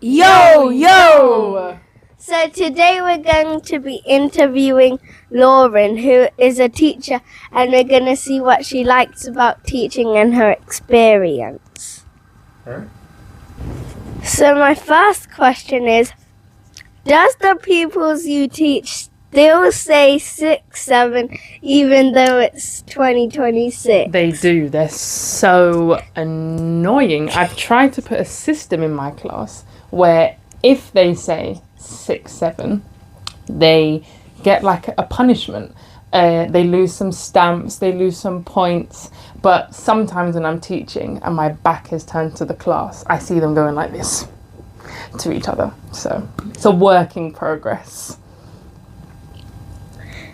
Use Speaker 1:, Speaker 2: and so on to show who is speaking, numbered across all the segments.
Speaker 1: Yo, yo!
Speaker 2: So today we're going to be interviewing Lauren, who is a teacher, and we're going to see what she likes about teaching and her experience.
Speaker 1: Alright.
Speaker 2: So my first question is, does the pupils you teach still say 6, 7, even though it's 2026?
Speaker 1: They do. They're so annoying. I've tried to put a system in my class where if they say 6, 7, they get like a punishment. They lose some stamps, they lose some points. But sometimes when I'm teaching and my back is turned to the class, I see them going like this to each other. So it's a work in progress.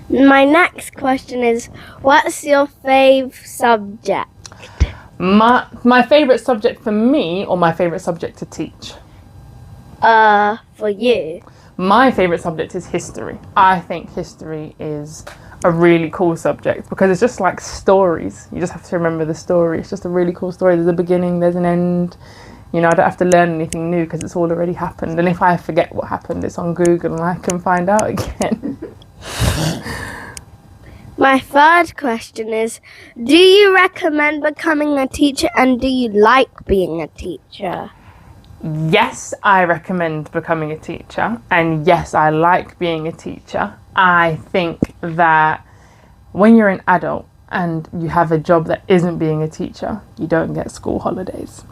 Speaker 2: My next question is, what's your fave subject?
Speaker 1: My favourite subject for me, or my favourite subject to teach?
Speaker 2: For you.
Speaker 1: My favourite subject is history. I think history is a really cool subject because it's just like stories. You just have to remember the story. It's just a really cool story. There's a beginning, there's an end. You know, I don't have to learn anything new because it's all already happened. And if I forget what happened, it's on Google and I can find out again.
Speaker 2: My third question is, do you recommend becoming a teacher, and do you like being a teacher?
Speaker 1: Yes, I recommend becoming a teacher, and yes, I like being a teacher. I think that when you're an adult and you have a job that isn't being a teacher, you don't get school holidays.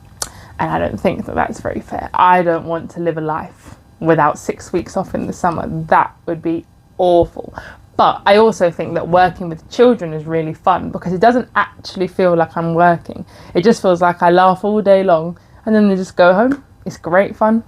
Speaker 1: And I don't think that that's very fair. I don't want to live a life without 6 weeks off in the summer. That would be awful. But I also think that working with children is really fun because it doesn't actually feel like I'm working. It just feels like I laugh all day long and then they just go home. It's great fun.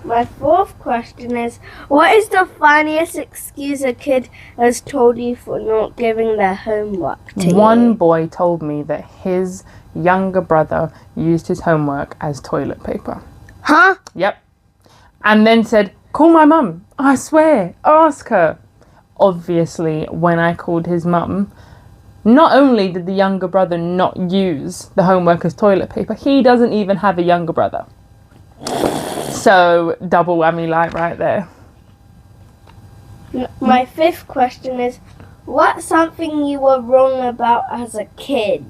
Speaker 2: My fourth question is, what is the funniest excuse a kid has told you for not giving their homework to you?
Speaker 1: One boy told me that his younger brother used his homework as toilet paper.
Speaker 2: Huh?
Speaker 1: Yep. And then said, call my mum. I swear, ask her. Obviously, when I called his mum, not only did the younger brother not use the homework as toilet paper, he doesn't even have a younger brother. So, double whammy light right there.
Speaker 2: My fifth question is, what's something you were wrong about as a kid?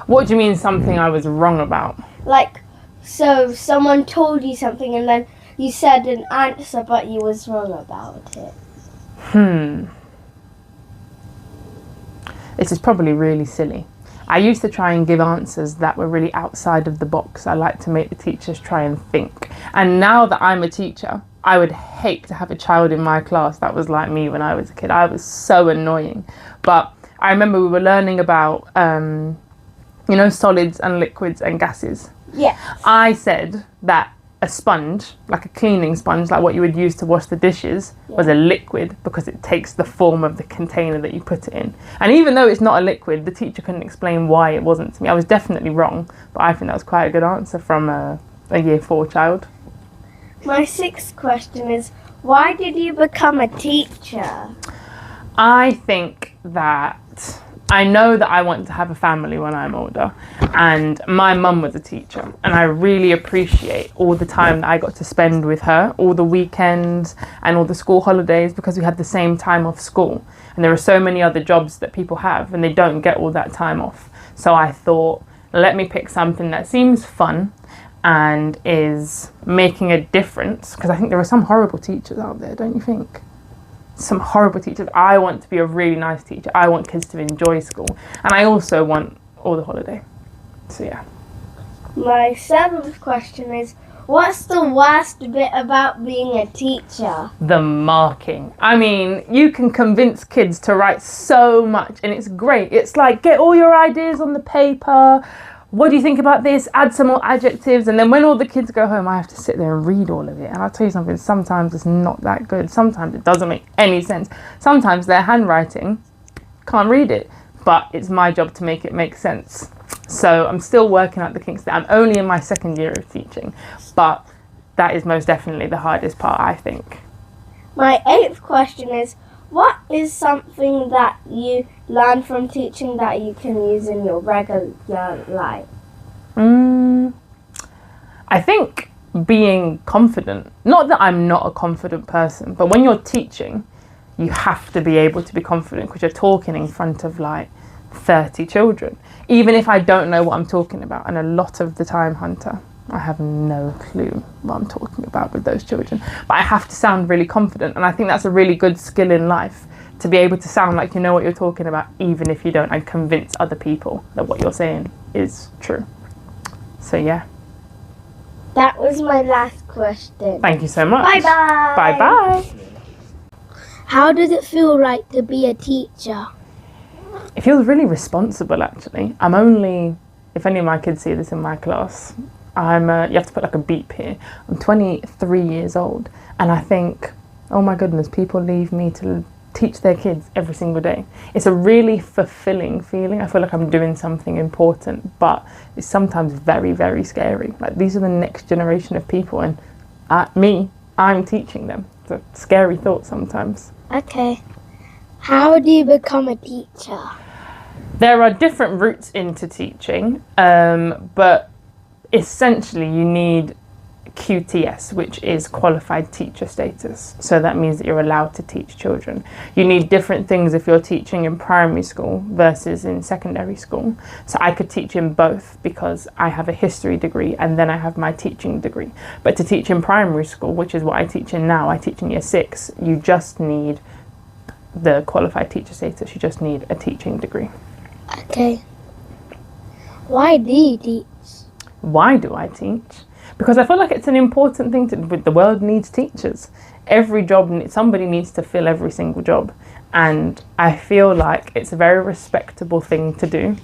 Speaker 1: What do you mean something I was wrong about?
Speaker 2: Like, so someone told you something and then you said an answer but you was wrong about it.
Speaker 1: This is probably really silly. I used to try and give answers that were really outside of the box. I like to make the teachers try and think. And now that I'm a teacher, I would hate to have a child in my class that was like me when I was a kid. I was so annoying. But I remember we were learning about, solids and liquids and gases.
Speaker 2: Yeah.
Speaker 1: I said that a sponge, like a cleaning sponge, like what you would use to wash the dishes, was a liquid because it takes the form of the container that you put it in. And even though it's not a liquid, the teacher couldn't explain why it wasn't to me. I was definitely wrong, but I think that was quite a good answer from a year 4 child.
Speaker 2: My sixth question is, why did you become a teacher?
Speaker 1: I think that I know that I want to have a family when I'm older, and my mum was a teacher, and I really appreciate all the time that I got to spend with her, all the weekends and all the school holidays, because we had the same time off school. And there are so many other jobs that people have and they don't get all that time off. So I thought, let me pick something that seems fun and is making a difference, because I think there are some horrible teachers out there, don't you think? Some horrible teachers. I want to be a really nice teacher. I want kids to enjoy school, and I also want all the holiday. So yeah.
Speaker 2: My seventh question is, what's the worst bit about being a teacher?
Speaker 1: The marking. I mean, you can convince kids to write so much and it's great. It's like, get all your ideas on the paper. What do you think about this? Add some more adjectives. And then when all the kids go home, I have to sit there and read all of it. And I'll tell you something, sometimes it's not that good. Sometimes it doesn't make any sense. Sometimes their handwriting, can't read it. But it's my job to make it make sense. So I'm still working out the kinks there. I'm only in my 2nd year of teaching. But that is most definitely the hardest part, I think.
Speaker 2: My 8th question is, what is something that you learn from teaching that you can use in your regular life?
Speaker 1: I think being confident. Not that I'm not a confident person, but when you're teaching, you have to be able to be confident because you're talking in front of like 30 children. Even if I don't know what I'm talking about, and a lot of the time, Hunter, I have no clue what I'm talking about with those children, but I have to sound really confident, and I think that's a really good skill in life, to be able to sound like you know what you're talking about, even if you don't, and convince other people that what you're saying is true. So yeah.
Speaker 2: That was my last question.
Speaker 1: Thank you so much.
Speaker 2: Bye-bye.
Speaker 1: Bye-bye.
Speaker 2: How does it feel like to be a teacher?
Speaker 1: It feels really responsible, actually. I'm only, if any of my kids see this in my class, you have to put like a beep here. I'm 23 years old, and I think, oh my goodness, people leave me to teach their kids every single day. It's a really fulfilling feeling. I feel like I'm doing something important, but it's sometimes very, very scary. Like, these are the next generation of people, and I'm teaching them. It's a scary thought sometimes.
Speaker 2: Okay. How do you become a teacher?
Speaker 1: There are different routes into teaching, but essentially you need QTS, which is qualified teacher status. So that means that you're allowed to teach children. You need different things if you're teaching in primary school versus in secondary school. So I could teach in both because I have a history degree and then I have my teaching degree. But to teach in primary school, which is what I teach in now, I teach in year 6, you just need the qualified teacher status. You just need a teaching degree.
Speaker 2: Okay. Why do you teach?
Speaker 1: Why do I teach? Because I feel like it's an important thing the world needs teachers. Every job, somebody needs to fill every single job. And I feel like it's a very respectable thing to do.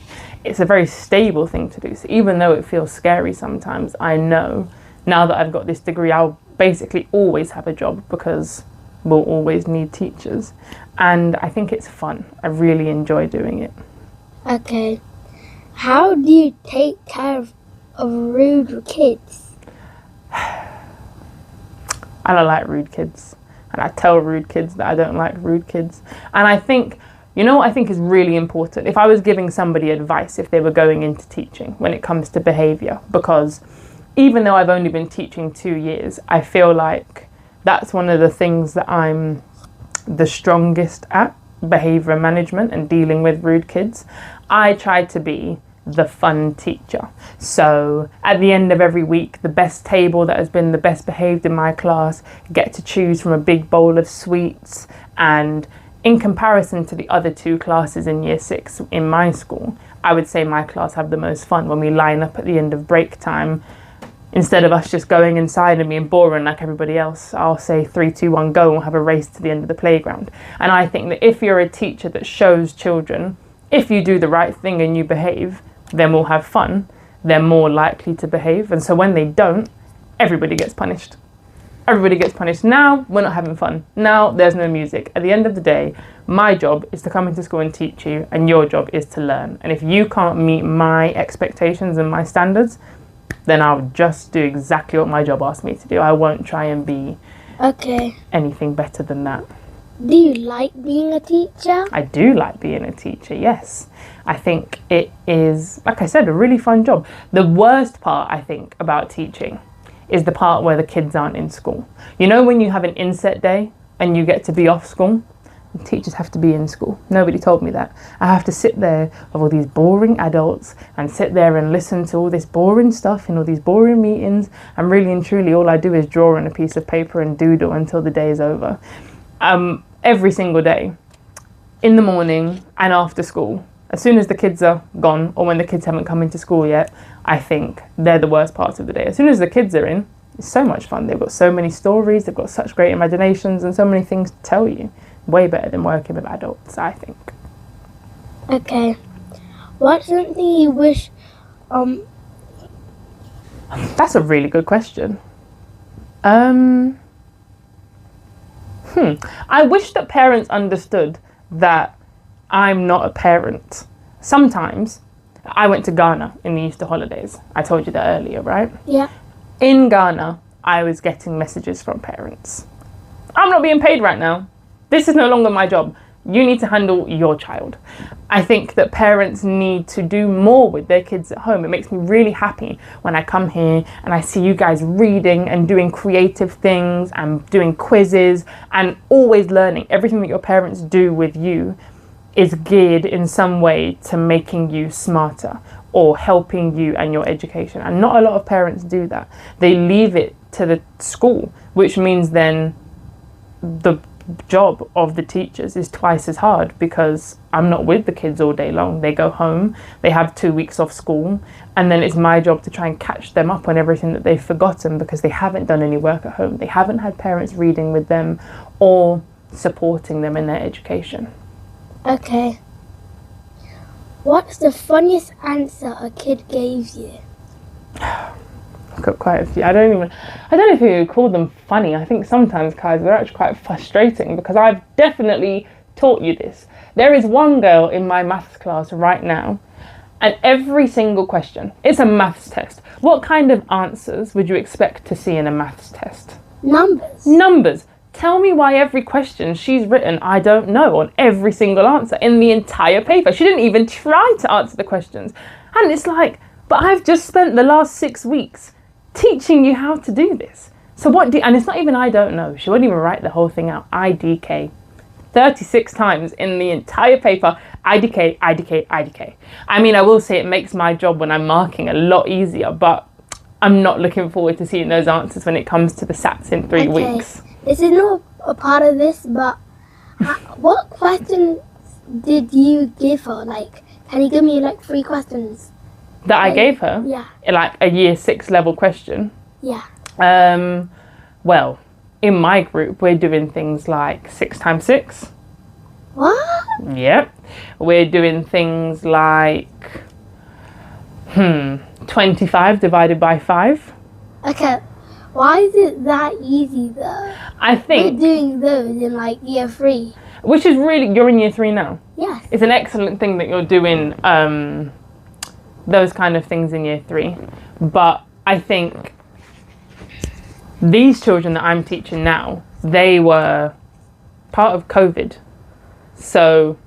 Speaker 1: It's a very stable thing to do. So even though it feels scary sometimes, I know now that I've got this degree, I'll basically always have a job because we'll always need teachers. And I think it's fun. I really enjoy doing it.
Speaker 2: Okay. How do you take care of rude kids?
Speaker 1: I don't like rude kids, and I tell rude kids that I don't like rude kids. And I think, you know what I think is really important? If I was giving somebody advice if they were going into teaching when it comes to behaviour, because even though I've only been teaching 2 years, I feel like that's one of the things that I'm the strongest at, behaviour management and dealing with rude kids. I try to be the fun teacher. So at the end of every week, the best table that has been the best behaved in my class get to choose from a big bowl of sweets. And in comparison to the other 2 classes in year 6 in my school, I would say my class have the most fun when we line up at the end of break time. Instead of us just going inside and being boring like everybody else, I'll say 3, 2, 1, go, and we'll have a race to the end of the playground. And I think that if you're a teacher that shows children, if you do the right thing and you behave, then we'll have fun, they're more likely to behave. And so when they don't, everybody gets punished. Everybody gets punished. Now we're not having fun. Now there's no music. At the end of the day, my job is to come into school and teach you, and your job is to learn. And if you can't meet my expectations and my standards, then I'll just do exactly what my job asked me to do. I won't try and be anything better than that.
Speaker 2: Do you like being a teacher?
Speaker 1: I do like being a teacher, yes. I think it is, like I said, a really fun job. The worst part, I think, about teaching is the part where the kids aren't in school. You know when you have an inset day and you get to be off school? Teachers have to be in school. Nobody told me that. I have to sit there with all these boring adults and sit there and listen to all this boring stuff in all these boring meetings. And really and truly, all I do is draw on a piece of paper and doodle until the day is over. Every single day, in the morning and after school. As soon as the kids are gone, or when the kids haven't come into school yet, I think they're the worst parts of the day. As soon as the kids are in, it's so much fun. They've got so many stories, they've got such great imaginations and so many things to tell you. Way better than working with adults, I think.
Speaker 2: Okay. What's something you wish...
Speaker 1: That's a really good question. I wish that parents understood that I'm not a parent. Sometimes, I went to Ghana in the Easter holidays. I told you that earlier, right?
Speaker 2: Yeah.
Speaker 1: In Ghana, I was getting messages from parents. I'm not being paid right now. This is no longer my job. You need to handle your child. I think that parents need to do more with their kids at home. It makes me really happy when I come here and I see you guys reading and doing creative things and doing quizzes and always learning. Everything that your parents do with you is geared in some way to making you smarter or helping you and your education. And not a lot of parents do that. They leave it to the school, which means then the job of the teachers is twice as hard, because I'm not with the kids all day long. They go home, they have 2 weeks off school, and then it's my job to try and catch them up on everything that they've forgotten because they haven't done any work at home. They haven't had parents reading with them or supporting them in their education.
Speaker 2: Okay. What's the funniest answer a kid gave you?
Speaker 1: I've got quite a few. I don't know if you would call them funny. I think sometimes, guys, they're actually quite frustrating, because I've definitely taught you this. There is one girl in my maths class right now, and every single question, it's a maths test. What kind of answers would you expect to see in a maths test?
Speaker 2: Numbers.
Speaker 1: Numbers. Tell me why every question she's written, I don't know, on every single answer in the entire paper. She didn't even try to answer the questions. And it's like, but I've just spent the last 6 weeks teaching you how to do this. So and it's not even I don't know. She won't even write the whole thing out. IDK. 36 times in the entire paper. IDK, IDK, IDK. I mean, I will say it makes my job when I'm marking a lot easier, but I'm not looking forward to seeing those answers when it comes to the SATs in 3 weeks.
Speaker 2: This is not a part of this, but what questions did you give her? Like, can you give me like 3 questions?
Speaker 1: That I gave her?
Speaker 2: Yeah.
Speaker 1: Like a year 6 level question?
Speaker 2: Yeah.
Speaker 1: Well, in my group, we're doing things like 6 times 6.
Speaker 2: What?
Speaker 1: Yep. We're doing things like 25 divided by 5.
Speaker 2: Okay. Why is it that easy though?
Speaker 1: I think
Speaker 2: we're doing those in like year 3.
Speaker 1: Which is really, you're in year 3 now.
Speaker 2: Yes.
Speaker 1: It's an excellent thing that you're doing those kind of things in year 3. But I think these children that I'm teaching now, they were part of COVID. So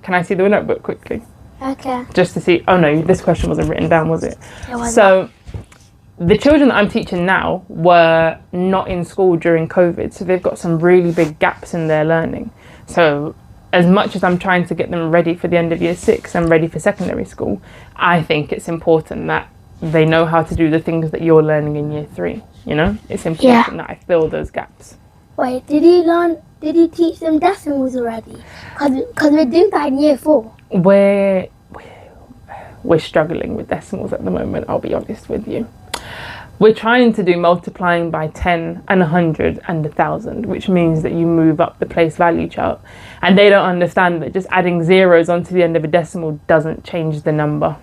Speaker 1: can I see the notebook quickly?
Speaker 2: Okay.
Speaker 1: Just to see, oh no, this question wasn't written down, was it?
Speaker 2: It wasn't.
Speaker 1: So the children that I'm teaching now were not in school during COVID, so they've got some really big gaps in their learning. So as much as I'm trying to get them ready for the end of year 6 and ready for secondary school, I think it's important that they know how to do the things that you're learning in year 3. You know, it's important that I fill those gaps.
Speaker 2: Wait, did you teach them decimals already? Because we're doing that in year 4.
Speaker 1: We're struggling with decimals at the moment, I'll be honest with you. We're trying to do multiplying by 10 and 100 and 1,000, which means that you move up the place value chart. And they don't understand that just adding zeros onto the end of a decimal doesn't change the number.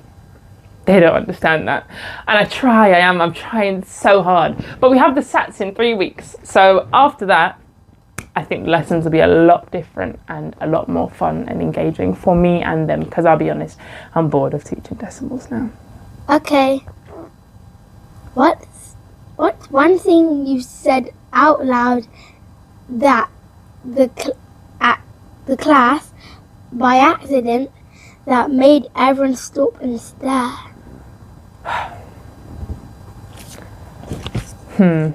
Speaker 1: They don't understand that. And I'm trying so hard. But we have the SATs in 3 weeks. So after that, I think the lessons will be a lot different and a lot more fun and engaging for me and them. Because I'll be honest, I'm bored of teaching decimals now.
Speaker 2: Okay. What's one thing you said out loud that at the class by accident that made everyone stop and stare? The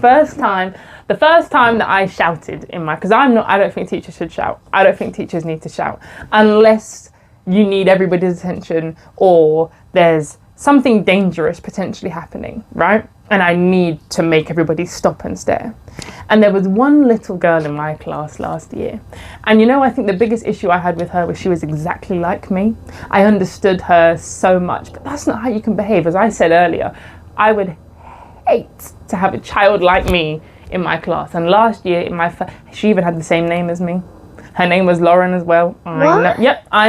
Speaker 2: first time that I shouted in my, because I don't think teachers should shout. I don't think teachers need to shout unless you need everybody's attention or there's something dangerous potentially happening, right? And I need to make everybody stop and stare. And there was one little girl in my class last year. And you know, I think the biggest issue I had with her was she was exactly like me. I understood her so much, but that's not how you can behave. As I said earlier, I would hate to have a child like me in my class. And last year, she even had the same name as me. Her name was Lauren as well. I know. Yep, I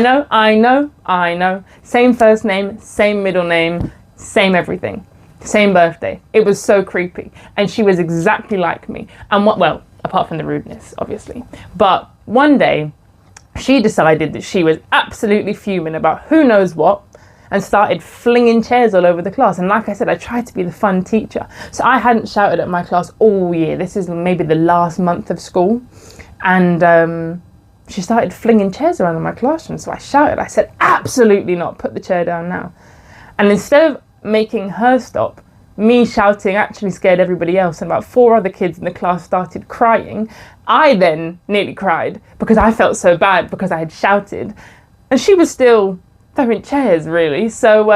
Speaker 2: know. Same first name, same middle name, same everything. Same birthday. It was so creepy. And she was exactly like me. And well, apart from the rudeness, obviously. But one day, she decided that she was absolutely fuming about who knows what.
Speaker 1: and started flinging chairs all over the class. And like I said, I tried to be the fun teacher. So I hadn't shouted at my class all year. This is maybe the last month of school. And she started flinging chairs around in my classroom. So I shouted, I said, absolutely not, put the chair down now. And instead of making her stop, me shouting actually scared everybody else, and about 4 other kids in the class started crying. I then nearly cried because I felt so bad because I had shouted, and she was still throwing chairs, really. So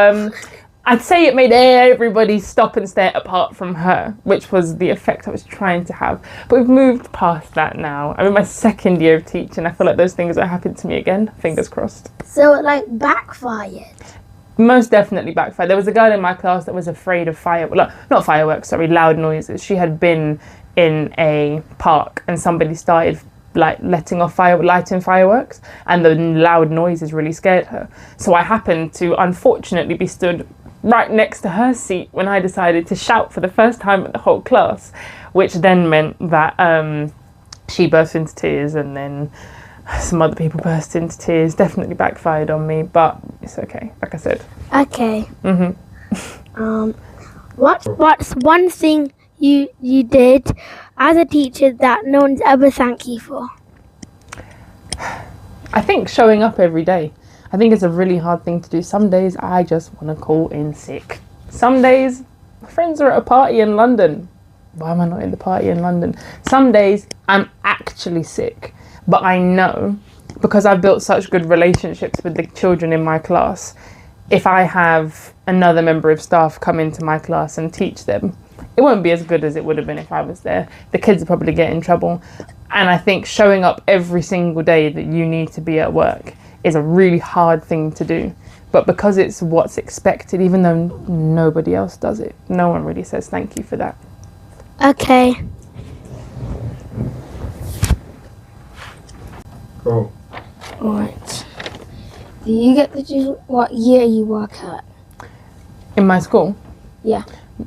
Speaker 1: I'd say it made everybody stop and stare apart from her, which was the effect I was trying to have. But we've moved past that now. I'm in my 2nd year of teaching. I feel like those things won't happen to me again. Fingers crossed.
Speaker 2: So it like backfired.
Speaker 1: Most definitely backfired. There was a girl in my class that was afraid of loud noises. She had been in a park and somebody started lighting fireworks, and the loud noises really scared her. So I happened to unfortunately be stood right next to her seat when I decided to shout for the first time at the whole class, which then meant that she burst into tears, and then some other people burst into tears. Definitely backfired on me, but it's okay, like I said.
Speaker 2: Okay. What's one thing you did as a teacher that no one's ever thanked you for?
Speaker 1: I think showing up every day. I think it's a really hard thing to do. Some days I just want to call in sick. Some days my friends are at a party in London. Why am I not in the party in London? Some days I'm actually sick. But I know, because I've built such good relationships with the children in my class, if I have another member of staff come into my class and teach them, it won't be as good as it would have been if I was there. The kids will probably get in trouble. And I think showing up every single day that you need to be at work is a really hard thing to do. But because it's what's expected, even though nobody else does it, no one really says thank you for that.
Speaker 2: Okay.
Speaker 3: Cool.
Speaker 2: Alright. Do you get to choose what year you work at?
Speaker 1: In my school?
Speaker 2: Yeah.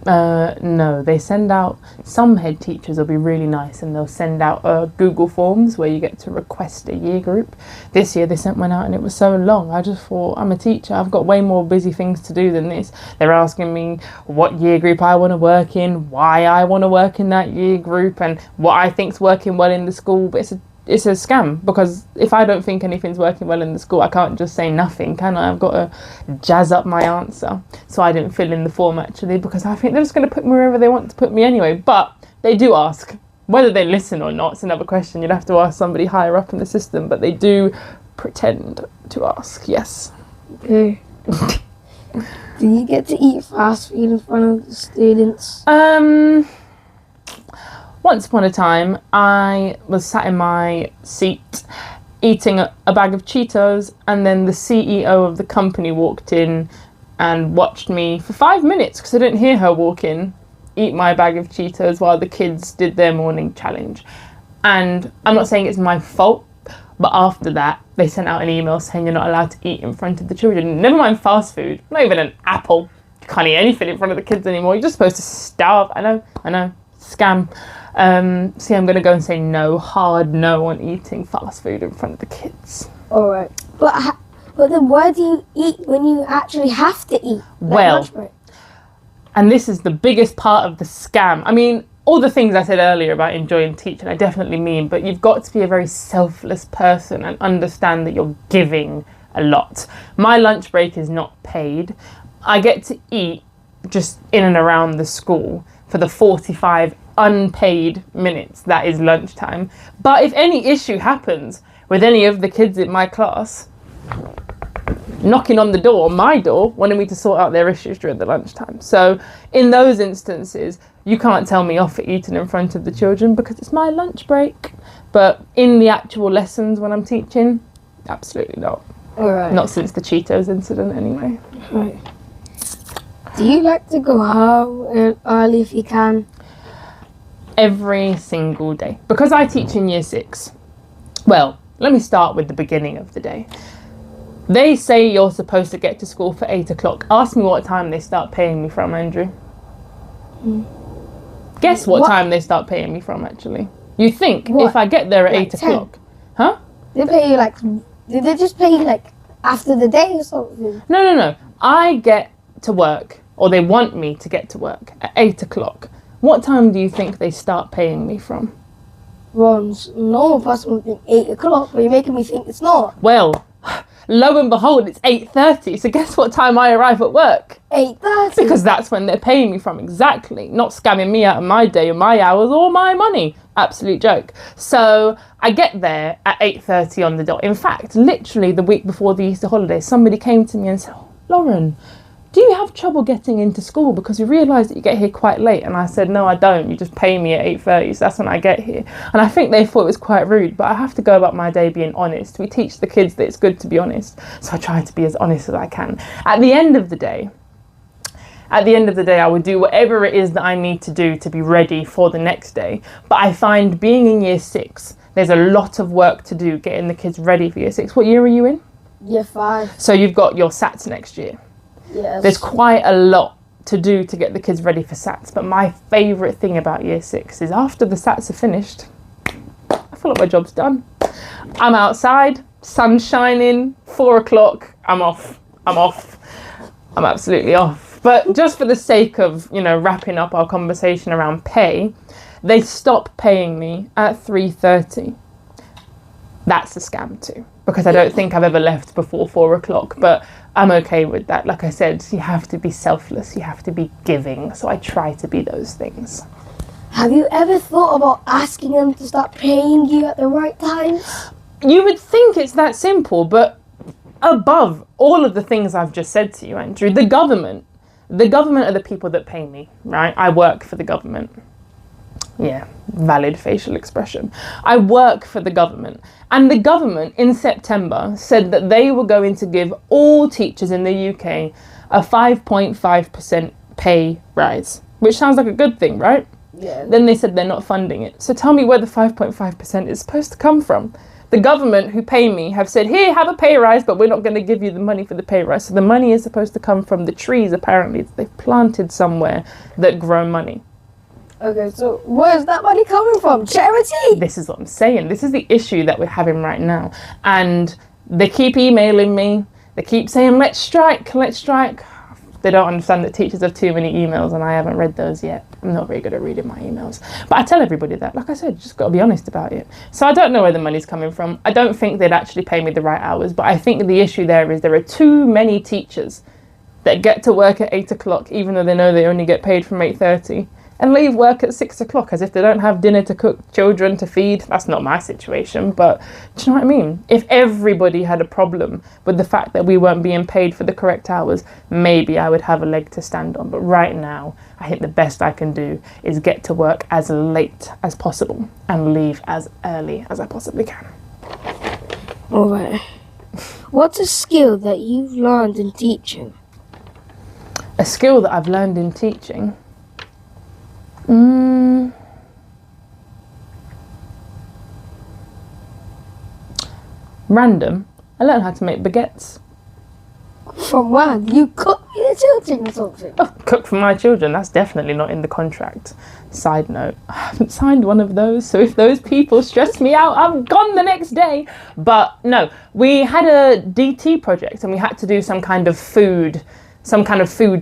Speaker 1: No, they send out, some head teachers will be really nice and they'll send out Google Forms where you get to request a year group. This year they sent one out and it was so long. I just thought, I'm a teacher, I've got way more busy things to do than this. They're asking me what year group I want to work in, why I want to work in that year group, and what I think's working well in the school. But it's a scam, because if I don't think anything's working well in the school, I can't just say nothing, can I? I've got to jazz up my answer. So I didn't fill in the form actually, because I think they're just going to put me wherever they want to put me anyway. But they do ask. Whether they listen or not, it's another question. You'd have to ask somebody higher up in the system, but they do pretend to ask, yes.
Speaker 2: Okay. Do you get to eat fast food in front of the students?
Speaker 1: Once upon a time, I was sat in my seat eating a bag of Cheetos, and then the CEO of the company walked in and watched me for 5 minutes, because I didn't hear her walk in, eat my bag of Cheetos while the kids did their morning challenge. And I'm not saying it's my fault, but after that, they sent out an email saying you're not allowed to eat in front of the children. Never mind fast food, not even an apple. You can't eat anything in front of the kids anymore. You're just supposed to starve. I know, scam. So I'm going to go and say no, hard no on eating fast food in front of the kids.
Speaker 2: Alright. But then why do you eat when you actually have to eat?
Speaker 1: Well, and this is the biggest part of the scam. I mean, all the things I said earlier about enjoying teaching, I definitely mean, but you've got to be a very selfless person and understand that you're giving a lot. My lunch break is not paid. I get to eat just in and around the school for the 45 unpaid minutes that is lunchtime. But if any issue happens with any of the kids in my class knocking on the door, my door, wanting me to sort out their issues during the lunchtime. So in those instances, you can't tell me off for eating in front of the children because it's my lunch break. But in the actual lessons when I'm teaching, absolutely not.
Speaker 2: Alright.
Speaker 1: Not since the Cheetos incident anyway.
Speaker 2: Right. Do you like to go home early if you can?
Speaker 1: Every single day. Because I teach in year 6. Well, let me start with the beginning of the day. They say you're supposed to get to school for 8 o'clock. Ask me what time they start paying me from, Andrew. Guess what time they start paying me from, actually. You think if I get there at 8 o'clock. Huh?
Speaker 2: They pay you did they just pay you after the day or something?
Speaker 1: No. I get to work, or they want me to get to work at 8 o'clock. What time do you think they start paying me from?
Speaker 2: Well, normal person would think 8 o'clock, but you're making me think it's not.
Speaker 1: Well, lo and behold, it's 8:30. So guess what time I arrive at work?
Speaker 2: 8:30.
Speaker 1: Because that's when they're paying me from, exactly. Not scamming me out of my day or my hours or my money. Absolute joke. So I get there at 8:30 on the dot. In fact, literally the week before the Easter holidays, somebody came to me and said, "Oh, Lauren, do you have trouble getting into school? Because we realise that you get here quite late." And I said, "No, I don't. You just pay me at 8:30, so that's when I get here." And I think they thought it was quite rude, but I have to go about my day being honest. We teach the kids that it's good to be honest, so I try to be as honest as I can. At the end of the day, I would do whatever it is that I need to do to be ready for the next day. But I find being in year 6, there's a lot of work to do getting the kids ready for year 6. What year are you in?
Speaker 2: Year 5.
Speaker 1: So you've got your SATs next year.
Speaker 2: Yes.
Speaker 1: There's quite a lot to do to get the kids ready for SATs. But my favourite thing about year 6 is after the SATs are finished, I feel like my job's done. I'm outside, sun's shining, 4 o'clock, I'm off. I'm absolutely off. But just for the sake of, wrapping up our conversation around pay, they stop paying me at 3:30. That's a scam too, because I don't think I've ever left before 4 o'clock, but I'm okay with that. Like I said, you have to be selfless, you have to be giving, so I try to be those things.
Speaker 2: Have you ever thought about asking them to start paying you at the right times?
Speaker 1: You would think it's that simple, but above all of the things I've just said to you, Andrew, the government are the people that pay me, right? I work for the government. Yeah, valid facial expression. I work for the government. And the government in September said that they were going to give all teachers in the UK a 5.5% pay rise, which sounds like a good thing, right?
Speaker 2: Yeah.
Speaker 1: Then they said they're not funding it. So tell me where the 5.5% is supposed to come from. The government who pay me have said, "Here, have a pay rise, but we're not going to give you the money for the pay rise." So the money is supposed to come from the trees, apparently, that they've planted somewhere that grow money.
Speaker 2: Okay, so where's that money coming from? Charity?
Speaker 1: This is what I'm saying. This is the issue that we're having right now. And they keep emailing me. They keep saying, let's strike. They don't understand that teachers have too many emails, and I haven't read those yet. I'm not very good at reading my emails. But I tell everybody that. Like I said, you just got to be honest about it. So I don't know where the money's coming from. I don't think they'd actually pay me the right hours. But I think the issue there is there are too many teachers that get to work at 8 o'clock, even though they know they only get paid from 8:30. And leave work at 6 o'clock as if they don't have dinner to cook, children to feed. That's not my situation, but do you know what I mean? If everybody had a problem with the fact that we weren't being paid for the correct hours, maybe I would have a leg to stand on. But right now, I think the best I can do is get to work as late as possible and leave as early as I possibly can.
Speaker 2: All right. What's a skill that you've learned in teaching?
Speaker 1: A skill that I've learned in teaching? Random. I learned how to make baguettes.
Speaker 2: From when? You cook for your children or something?
Speaker 1: Oh, cook for my children, that's definitely not in the contract. Side note, I haven't signed one of those, so if those people stress me out, I'm gone the next day. But no, we had a DT project and we had to do some kind of food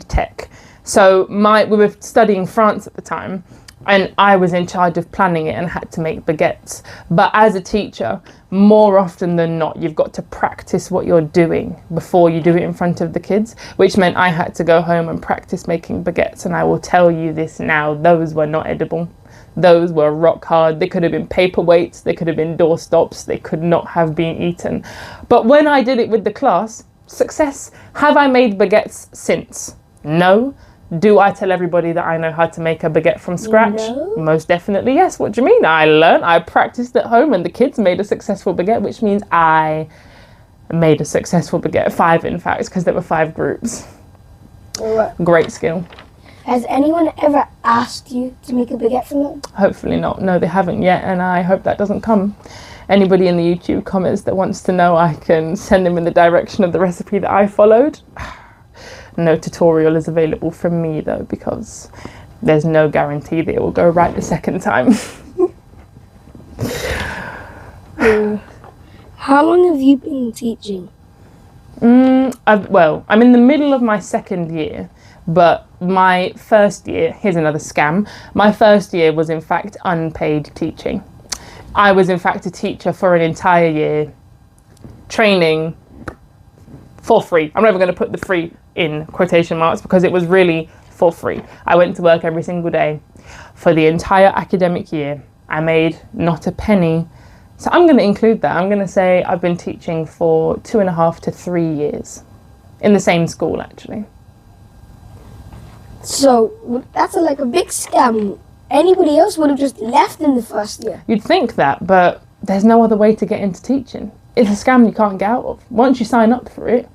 Speaker 1: tech. So we were studying France at the time, and I was in charge of planning it and had to make baguettes. But as a teacher, more often than not, you've got to practice what you're doing before you do it in front of the kids, which meant I had to go home and practice making baguettes. And I will tell you this now, those were not edible. Those were rock hard. They could have been paperweights, they could have been doorstops, they could not have been eaten. But when I did it with the class, success. Have I made baguettes since? No. Do I tell everybody that I know how to make a baguette from scratch?
Speaker 2: No.
Speaker 1: Most definitely yes. What do you mean? I practiced at home and the kids made a successful baguette, which means I made a successful baguette. 5 in fact, because there were 5 groups.
Speaker 2: Right.
Speaker 1: Great skill.
Speaker 2: Has anyone ever asked you to make a baguette for them?
Speaker 1: Hopefully not. No, they haven't yet, and I hope that doesn't come. Anybody in the YouTube comments that wants to know, I can send them in the direction of the recipe that I followed. No tutorial is available from me though, because there's no guarantee that it will go right the second time.
Speaker 2: How long have you been teaching?
Speaker 1: I'm in the middle of my second year, but my first year, here's another scam. My first year was in fact unpaid teaching. I was in fact a teacher for an entire year, training for free. I'm never going to put the free in quotation marks because it was really for free. I went to work every single day for the entire academic year. I made not a penny. So I'm going to include that. I'm going to say I've been teaching for 2.5 to 3 years in the same school, actually.
Speaker 2: So that's like a big scam. Anybody else would have just left in the first year.
Speaker 1: You'd think that, but there's no other way to get into teaching. It's a scam you can't get out of. Once you sign up for it,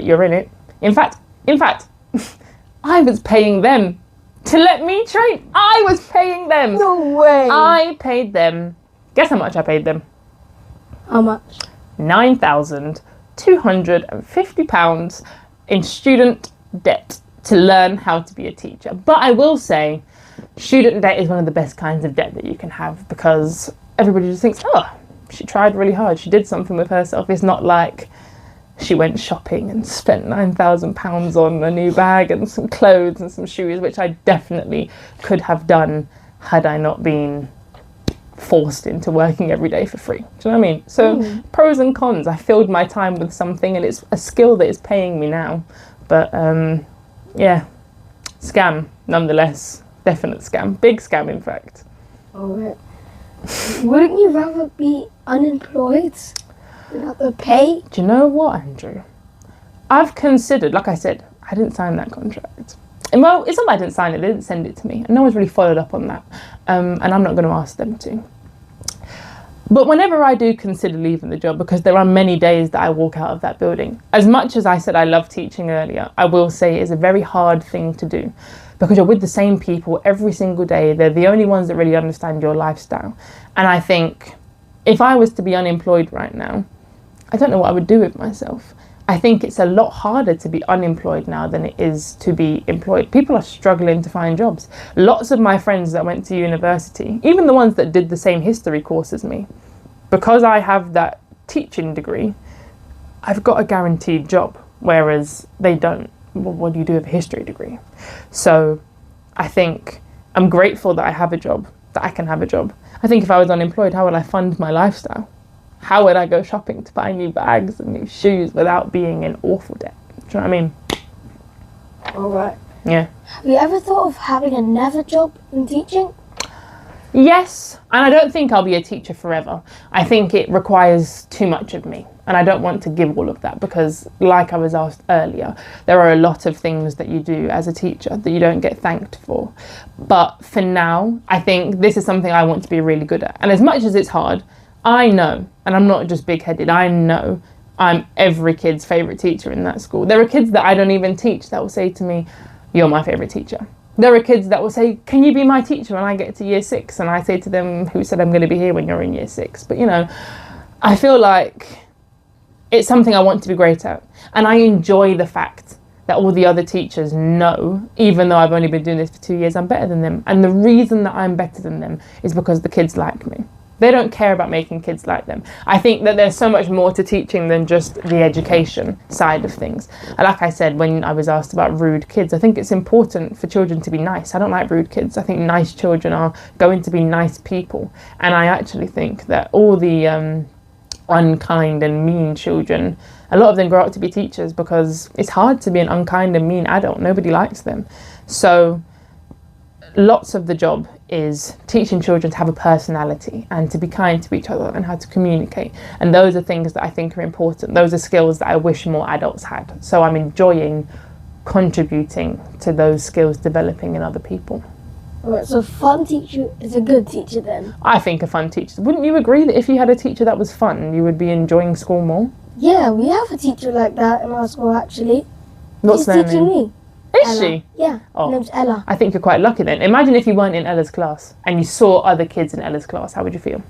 Speaker 1: you're in it. In fact, I was paying them to let me train. I was paying them.
Speaker 2: No way.
Speaker 1: I paid them. Guess how much I paid them?
Speaker 2: How much?
Speaker 1: £9,250 in student debt to learn how to be a teacher. But I will say, student debt is one of the best kinds of debt that you can have because everybody just thinks, oh, she tried really hard. She did something with herself. It's not like she went shopping and spent £9,000 on a new bag and some clothes and some shoes, which I definitely could have done had I not been forced into working every day for free. Do you know what I mean? So pros and cons. I filled my time with something and it's a skill that is paying me now. But yeah, scam nonetheless. Definite scam. Big scam, in fact.
Speaker 2: Alright. Wouldn't you rather be unemployed without the pay?
Speaker 1: Do you know what, Andrew? I've considered, like I said, I didn't sign that contract. And well, it's not that I didn't sign it, they didn't send it to me. And no one's really followed up on that. And I'm not going to ask them to. But whenever I do consider leaving the job, because there are many days that I walk out of that building, as much as I said I love teaching earlier, I will say it is a very hard thing to do. Because you're with the same people every single day. They're the only ones that really understand your lifestyle. And I think if I was to be unemployed right now, I don't know what I would do with myself. I think it's a lot harder to be unemployed now than it is to be employed. People are struggling to find jobs. Lots of my friends that went to university, even the ones that did the same history course as me, because I have that teaching degree, I've got a guaranteed job, whereas they don't. Well, what do you do with a history degree? So I think I'm grateful that I have a job, that I can have a job. I think if I was unemployed, how would I fund my lifestyle? How would I go shopping to buy new bags and new shoes without being in awful debt? Do you know what I mean?
Speaker 2: Alright.
Speaker 1: Yeah.
Speaker 2: Have you ever thought of having another job in teaching?
Speaker 1: Yes, and I don't think I'll be a teacher forever. I think it requires too much of me. And I don't want to give all of that because, like I was asked earlier, there are a lot of things that you do as a teacher that you don't get thanked for. But for now, I think this is something I want to be really good at. And as much as it's hard, I know, and I'm not just big-headed, I know I'm every kid's favourite teacher in that school. There are kids that I don't even teach that will say to me, "You're my favourite teacher." There are kids that will say, "Can you be my teacher when I get to year 6?" And I say to them, "Who said I'm going to be here when you're in year 6?" But, you know, I feel like it's something I want to be great at. And I enjoy the fact that all the other teachers know, even though I've only been doing this for 2 years, I'm better than them. And the reason that I'm better than them is because the kids like me. They don't care about making kids like them. I think that there's so much more to teaching than just the education side of things. And like I said, when I was asked about rude kids, I think it's important for children to be nice. I don't like rude kids. I think nice children are going to be nice people. And I actually think that all the unkind and mean children, a lot of them grow up to be teachers because it's hard to be an unkind and mean adult. Nobody likes them. So lots of the job is teaching children to have a personality and to be kind to each other and how to communicate. And those are things that I think are important. Those are skills that I wish more adults had. So I'm enjoying contributing to those skills developing in other people.
Speaker 2: Alright, so a fun teacher is a good teacher then?
Speaker 1: I think a fun teacher. Wouldn't you agree that if you had a teacher that was fun, you would be enjoying school more?
Speaker 2: Yeah, we have a teacher like that in our school actually.
Speaker 1: What's
Speaker 2: She's
Speaker 1: their
Speaker 2: teaching
Speaker 1: name?
Speaker 2: me.
Speaker 1: Is
Speaker 2: Ella.
Speaker 1: she?
Speaker 2: Yeah,
Speaker 1: Oh.
Speaker 2: her name's Ella.
Speaker 1: I think you're quite lucky then. Imagine if you weren't in Ella's class and you saw other kids in Ella's class. How would you feel?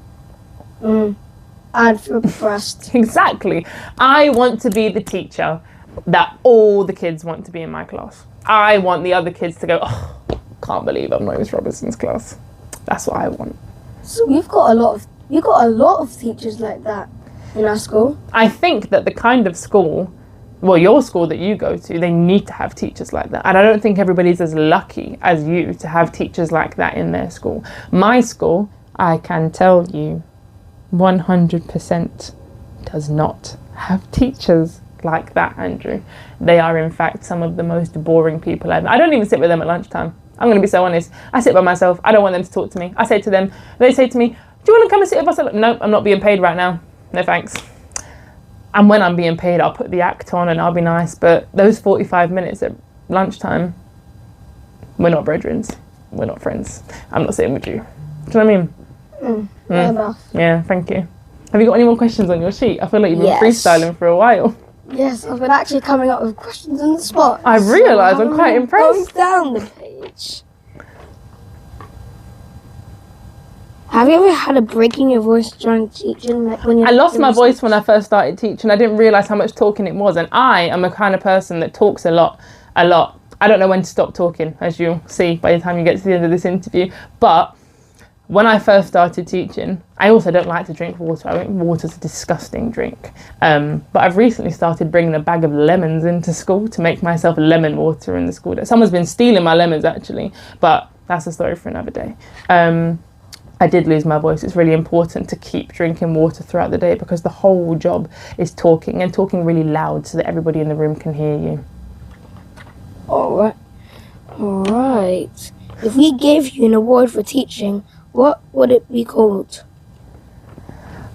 Speaker 2: I'd feel depressed.
Speaker 1: Exactly. I want to be the teacher that all the kids want to be in my class. I want the other kids to go, "Oh, can't believe I'm not Miss Robinson's class." That's what I want.
Speaker 2: So you've got a lot of teachers like that.
Speaker 3: in our school.
Speaker 1: I think that the kind of school, well, your school that you go to, they need to have teachers like that. And I don't think everybody's as lucky as you to have teachers like that in their school. My school, I can tell you, 100% does not have teachers like that, Andrew. They are, in fact, some of the most boring people ever. I don't even sit with them at lunchtime. I'm going to be so honest. I sit by myself. I don't want them to talk to me. I say to them, they say to me, do you want to come and sit with us? No, I'm not being paid right now. No thanks. And when I'm being paid, I'll put the act on and I'll be nice. But those 45 minutes at lunchtime, we're not brethren. We're not friends. I'm not sitting with you. Do you know what I mean? Yeah, thank you. Have you got any more questions on your sheet? I feel like you've been freestyling for a while.
Speaker 3: Yes, I've been actually coming up with questions on the spot.
Speaker 1: I realise, I'm quite impressed.
Speaker 3: Going down the page. Have you ever had a break in your voice during teaching? Like when
Speaker 1: I lost my voice when I first started teaching. I didn't realise how much talking it was. And I am a kind of person that talks a lot. I don't know when to stop talking, as you'll see by the time you get to the end of this interview. But when I first started teaching, I also don't like to drink water. I think water's a disgusting drink. But I've recently started bringing a bag of lemons into school to make myself lemon water in the school. Someone's been stealing my lemons, actually. But that's a story for another day. I did lose my voice. It's really important to keep drinking water throughout the day because the whole job is talking and talking really loud so that everybody in the room can hear you.
Speaker 3: All right. If we gave you an award for teaching, what would it be called?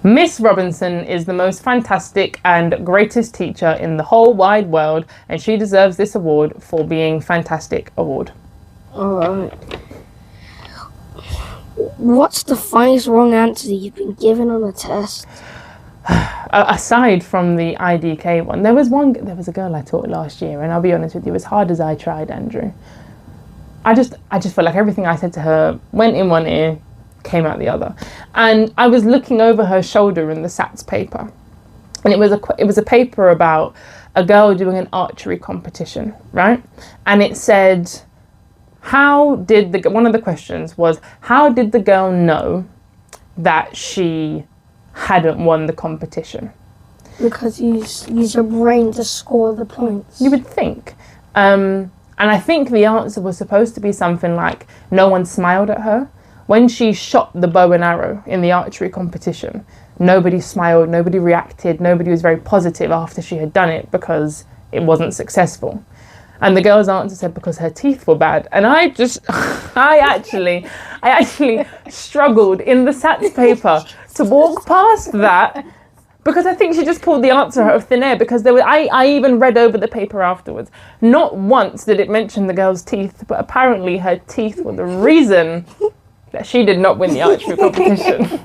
Speaker 1: Miss Robinson is the most fantastic and greatest teacher in the whole wide world, and she deserves this award for being fantastic award.
Speaker 3: All right. What's the funniest wrong answer you've been given on a test?
Speaker 1: Aside from the IDK one, there was a girl I taught last year, and I'll be honest with you, as hard as I tried, Andrew, I just felt like everything I said to her went in one ear, came out the other. And I was looking over her shoulder in the SATs paper, and it was a paper about a girl doing an archery competition, right? And it said, one of the questions was, how did the girl know that she hadn't won the competition?
Speaker 3: Because you use your brain to score the points.
Speaker 1: You would think. And I think the answer was supposed to be something like, no one smiled at her. When she shot the bow and arrow in the archery competition, nobody smiled, nobody reacted, nobody was very positive after she had done it because it wasn't successful. And the girl's answer said because her teeth were bad. And I actually struggled in the SATs paper to walk past that because I think she just pulled the answer out of thin air because I even read over the paper afterwards. Not once did it mention the girl's teeth, but apparently her teeth were the reason that she did not win the archery competition.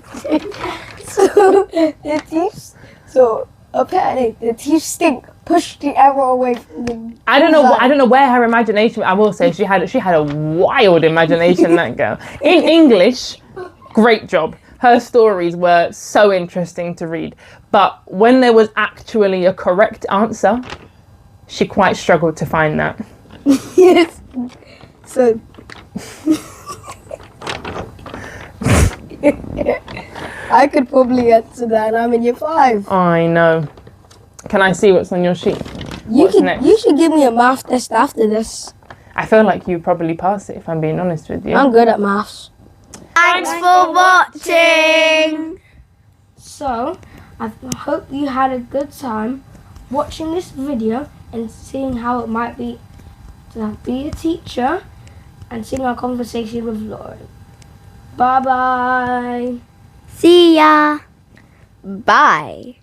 Speaker 3: Apparently the teeth stink. Push the arrow away from the
Speaker 1: I don't know where her imagination. I will say she had a wild imagination, that girl. In English, great job. Her stories were so interesting to read. But when there was actually a correct answer, she quite struggled to find that.
Speaker 3: Yes. So I could probably answer that. I'm in year 5.
Speaker 1: I know. Can I see what's on your sheet? Next?
Speaker 3: You should give me a math test after this.
Speaker 1: I feel like you probably pass it, if I'm being honest with you.
Speaker 3: I'm good at maths.
Speaker 2: Thanks for watching.
Speaker 3: So, I hope you had a good time watching this video and seeing how it might be to be a teacher and seeing our conversation with Lauren. Bye bye.
Speaker 2: See ya. Bye.